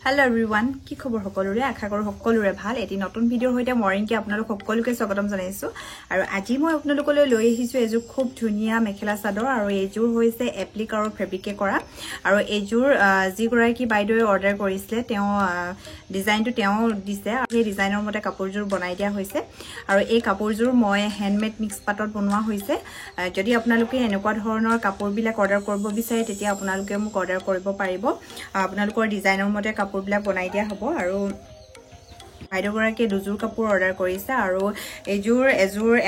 Hello everyone, কি খবৰ সকলোৰে আশা কৰো সকলোৰে ভাল এটি নতুন ভিডিওৰ হৈতে মৰ্নিং কি আপোনালোক সকলোকে স্বাগতম জনাইছো আৰু আজি মই আপোনালোকলৈ লৈ আহিছো এজোৰ খুব ধুনিয়া মেখেলা চাদৰ আৰু এজোৰ হৈছে এপ্লিক আৰু ফেব্ৰিকে কৰা আৰু এজোৰ যি গৰাকী বাইদেৱে অৰ্ডাৰ কৰিছিলে তেওঁ ডিজাইনটো তেওঁ দিছে আৰু এই ডিজাইনৰ মতে কাপোৰজোৰ বনাই দিয়া হৈছে আৰু এই কাপোৰজোৰ মই হ্যান্ডমেড মিক্স পাটত বনোৱা হৈছে যদি আপোনালোকে এনেকুৱা ধৰণৰ কাপোৰবিলাক অৰ্ডাৰ কৰিব বিচাৰে তেতিয়া আপোনালোকে মোক অৰ্ডাৰ কৰিব পাৰিব আপোনালোকৰ ডিজাইনৰ মতে কাপোৰবিলাক বনাই দিয়া হ'ব আৰু বাইদেউ গৰাকী দুজোৰ কাপোৰ অৰ্ডাৰ কৰিছে আৰু এজোৰ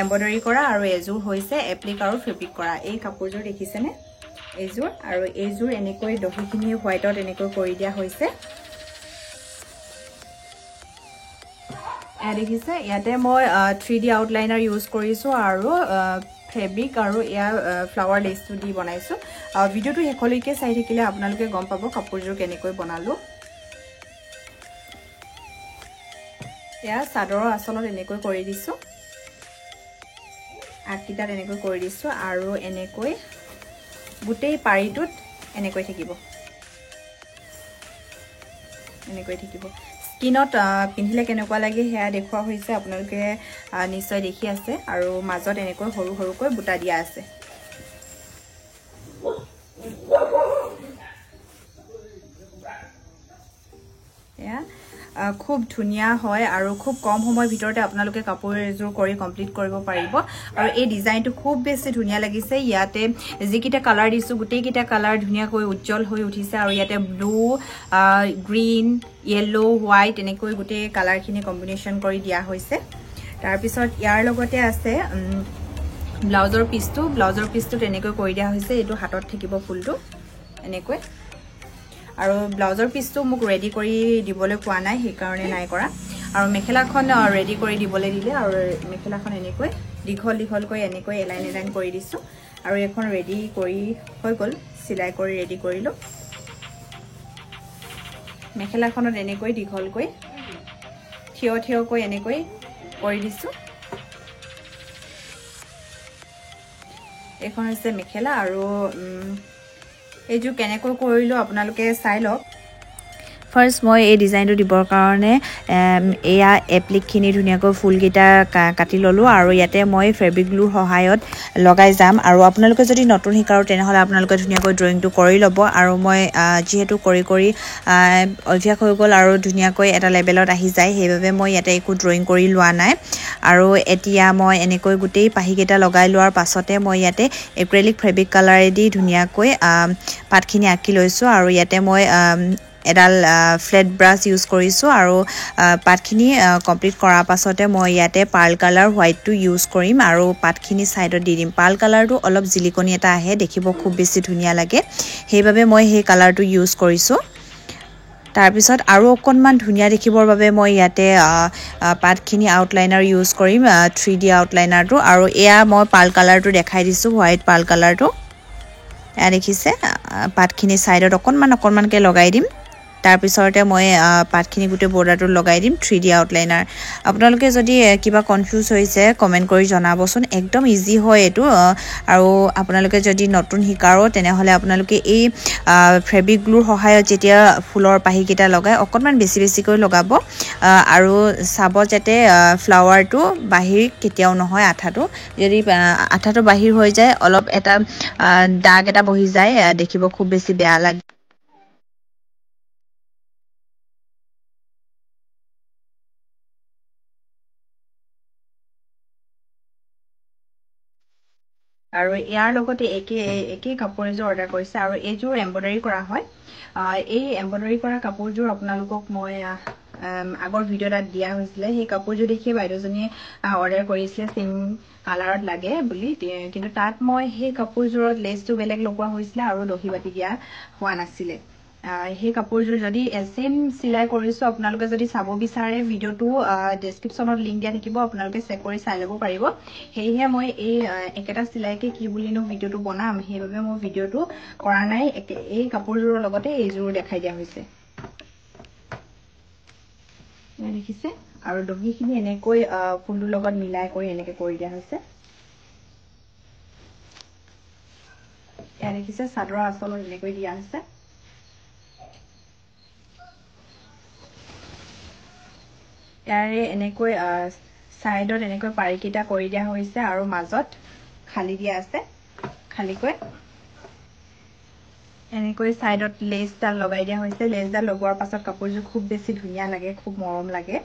এমব্ৰয়ডাৰী কৰা আৰু এজোৰ হৈছে এপ্লিক আৰু ফেব্ৰিক কৰা এই কাপোৰজোৰ দেখিছেনে এজোৰ আৰু এজোৰ এনেকৈ দহিখিনি হোৱাইটত এনেকৈ কৰি দিয়া হৈছে দেখিছে ইয়াতে মই 3D আউটলাইনাৰ ইউজ কৰিছো আৰু ফেব্ৰিক আৰু ইয়াৰ ফ্লাৱাৰ লেচটো দি বনাইছো ভিডিওটো হেকলৈকে চাই থাকিলে আপোনালোকে গম পাব কাপোৰজোৰ কেনেকৈ বনালো এয়া চাদৰৰ আচলত এনেকৈ কৰি দিছো আকিটাত এনেকৈ কৰি দিছো আৰু এনেকৈ গুটেই পাৰিটোত এনেকৈ থাকিব স্কিনত পিন্ধিলে কেনেকুৱা লাগে হেয়া দেখুৱা হৈছে আপোনালোকে নিশ্চয় দেখি আছে আৰু মাজত এনেকৈ সৰু সৰুকৈ বুটা দিয়া আছে এয়া খুব ধুনিয়া হয় আৰু খুব কম সময়ৰ ভিতৰতে আপোনালোকে কাপোৰ এজোৰ কৰি কমপ্লিট কৰিব পাৰিব আৰু এই ডিজাইনটো খুব বেছি ধুনিয়া লাগিছে ইয়াতে যিকিটা কালাৰ দিছো গুটেই কিটা কালাৰ ধুনিয়াকৈ উজ্জ্বল হৈ উঠিছে আৰু ইয়াতে ব্লু গ্ৰীন ইয়েলো হোৱাইট এনেকৈ গুটেই কালাৰখিনি কম্বিনেশ্যন কৰি দিয়া হৈছে তাৰ পিছত ইয়াৰ লগতে আছে ব্লাউজৰ পিচটো তেনেকৈ কৰি দিয়া হৈছে এটো হাতত থাকিব ফুলটো এনেকৈ আৰু ব্লাউজৰ পিচটো মোক ৰেডি কৰি দিবলৈ কোৱা নাই সেই কাৰণে নাই কৰা আৰু মেখেলাখন ৰেডি কৰি দিবলৈ দিলে আৰু মেখেলাখন এনেকৈ দীঘলকৈ এনেকৈ এলাইন কৰি দিছো আৰু এখন ৰেডি কৰি হৈ গল সিলাই কৰি ৰেডি কৰিলো মেখেলাখনত এনেকৈ দীঘলকৈ থিয়কৈ এনেকৈ কৰি দিছো এখন হৈছে মেখেলা আৰু এজো কেনেকৈ কৰিলো আপোনালোকে চাই লওক ফাৰ্স্ট মই এই ডিজাইনটো দিবৰ কাৰণে এয়া এপ্লিকখিনি ধুনিয়াকৈ ফুলকেইটা কাটি ললো আৰু ইয়াতে মই ফেব্ৰিক গ্লুৰ সহায়ত লগাই যাম আৰু আপোনালোকে যদি নতুন শিকাৰো তেনেহলে আপোনালোকে ধুনিয়াকৈ ড্ৰয়িংটো কৰি ল'ব আৰু মই যেহেতু কৰি অভ্যাস হৈ গল আৰু ধুনিয়াকৈ এটা লেভেলত আহি যায় সেইভাবে মই ইয়াতে একো ড্ৰয়িং কৰি লোৱা নাই আৰু এতিয়া মই এনেকৈ গুটেই পাহিকেইটা লগাই লোৱাৰ পাছতে মই ইয়াতে এক্ৰেলিক ফেব্ৰিক কালাৰেদি ধুনিয়াকৈ পাতখিনি আঁকি লৈছো আৰু ইয়াতে মই এডাল ফ্লেট ব্ৰাশ ইউজ কৰিছো আৰু পাতখিনি কমপ্লিট কৰাৰ পাছতে মই ইয়াতে পাৰ্ল কালাৰ হোৱাইটটো ইউজ কৰিম আৰু পাতখিনি সাইডত দি দিম পাৰ্ল কালাৰটো অলপ জিলিকনি এটা আহে দেখিব খুব বেছি ধুনিয়া লাগে সেইভাবে মই সেই কালাৰটো ইউজ কৰিছো তাৰ পিছত আৰু অকনমান ধুনিয়া দেখিবৰ বাবে মই ইয়াতে পাতখিনি আউটলাইনাৰ ইউজ কৰিম 3D আউটলাইনাৰটো আৰু এয়া মই পাৰ্ল কালাৰটো দেখাই দিছো হোৱাইট পাৰ্ল কালাৰটো এয়া দেখিছে পাতখিনি সাইডত অকনমানকে লগাই দিম তাৰ পিছতে মই পাতখিনি গুটে বৰ্ডাৰটো লগাই দিম 3D আউটলাইনাৰ আপোনালোকে যদি কিবা কনফিউজ হৈছে কমেন্ট কৰি জনাবচোন একদম ইজি হয় এটো আৰু আপোনালোকে যদি নতুন শিকাৰো তেনেহলে আপোনালোকে এই ফেব্ৰিক গ্লুৰ সহায়ত যেতিয়া ফুলৰ পাহিকেইটা লগাই অকনমান বেছিকৈ লগাব আৰু চাব যাতে ফ্লাৱাৰটো বাহিৰ কেতিয়াও নহয় আঠাটো যদি আঠাটো বাহিৰ হৈ যায় অলপ এটা দাগ এটা বহি যায় দেখিব খুব বেছি বেয়া লাগে আৰু ইয়াৰ লগতে একে কাপোৰ এজোৰ অৰ্ডাৰ কৰিছে আৰু এজোৰ এমব্ৰয়ডাৰী কৰা হয় এই এমব্ৰয়ডাৰী কৰা কাপোৰজোৰ আপোনালোকক মই আগৰ ভিডিও এটাত দিয়া হৈছিলে সেই কাপোৰজোৰ দেখি বাইদেউজনীয়ে অৰ্ডাৰ কৰিছিলে সেম কালাৰত লাগে বুলি কিন্তু তাত মই সেই কাপোৰজোৰত লেচটো বেলেগ লগোৱা হৈছিলে আৰু দহি বাতি দিয়া হোৱা নাছিলে সেই কাপোৰজোৰ যদি সেম সিলাই কৰিছো আপোনালোকে যদি চাব বিচাৰে ভিডিওটো ডেসক্ৰিপচনত লিংক দিয়া থাকিব আপোনালোকে চেক কৰি চাই ল'ব পাৰিব হেইহে মই এই একেটা সিলাইকে কি বুলিনো ভিডিওটো বনাম সেইভাবে মই ভিডিওটো কৰা নাই এই কাপোৰজোৰৰ লগতে এইজোৰ দেখাই দিয়া হৈছে দেখিছে আৰু দহিখিনি এনেকৈ ফুলটোৰ লগত মিলাই কৰি এনেকৈ কৰি দিয়া হৈছে এয়া দেখিছে চাদৰৰ আঁচলত এনেকৈ দিয়া আছে ইয়াৰে এনেকৈ সাইডত এনেকৈ পাৰিকিটা কৰি দিয়া হৈছে আৰু মাজত খালি দিয়া আছে খালিকৈ এনেকৈ সাইডত লেসডাল লগাই দিয়া হৈছে লেসডাল লগোৱাৰ পাছত কাপোৰযোৰ খুব বেছি ধুনীয়া লাগে খুব মৰম লাগে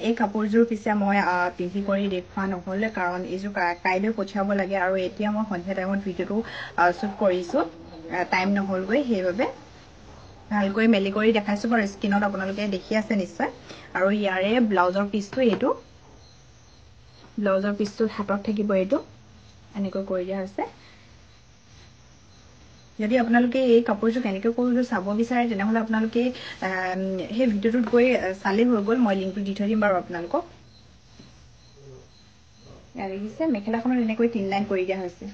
এই কাপোৰযোৰ পিছে মই পিন্ধি কৰি দেখুৱা নহ'ল কাৰণ এইযোৰ কাইলৈ পঠিয়াব লাগে আৰু এতিয়া মই সন্ধিয়া টাইমত ভিডিঅ'টো শ্বুট কৰিছো টাইম নহ'লগৈ সেইবাবে ভালকৈ মেলি কৰি দেখাইছো বাৰু স্ক্ৰীনত আপোনালোকে দেখি আছে নিশ্চয় আৰু ইয়াৰে ব্লাউজৰ পিছটো এইটো ব্লাউজৰ পিছটো হাতত থাকিব এইটো এনেকৈ কৰি দিয়া হৈছে যদি আপোনালোকে এই কাপোৰযোৰ কেনেকৈ কৰিলো চাব বিচাৰে তেনেহলে আপোনালোকে সেই ভিডিঅ'টোত গৈ চালেই হৈ গ'ল মই লিংকটো দি থৈ দিম বাৰু আপোনালোকক ইয়াৰ দেখিছে মেখেলাখনত এনেকৈ 3 লাইন কৰি দিয়া হৈছে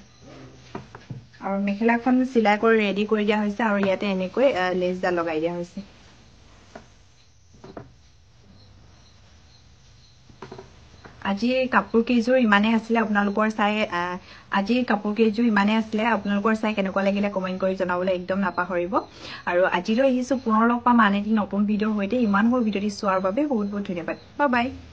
আৰু মেখেলাখন চিলাই কৰি ৰেডি কৰি দিয়া হৈছে আৰু ইয়াতে এনেকৈ লেসডাল লগাই দিয়া হৈছে আজিৰ কাপোৰ কেইযোৰ ইমানে আছিলে আপোনালোকৰ চাই কেনেকুৱা লাগিলে কমেন্ট কৰি জনাবলৈ একদম নাপাহৰিব আৰু আজিলৈ আহিছো পুনৰ লগ পাম আন এটি নতুন ভিডিঅ'ৰ সৈতে ইমানবোৰ ভিডিঅ'টি চোৱাৰ বাবে বহুত বহুত ধন্যবাদ বাই বাই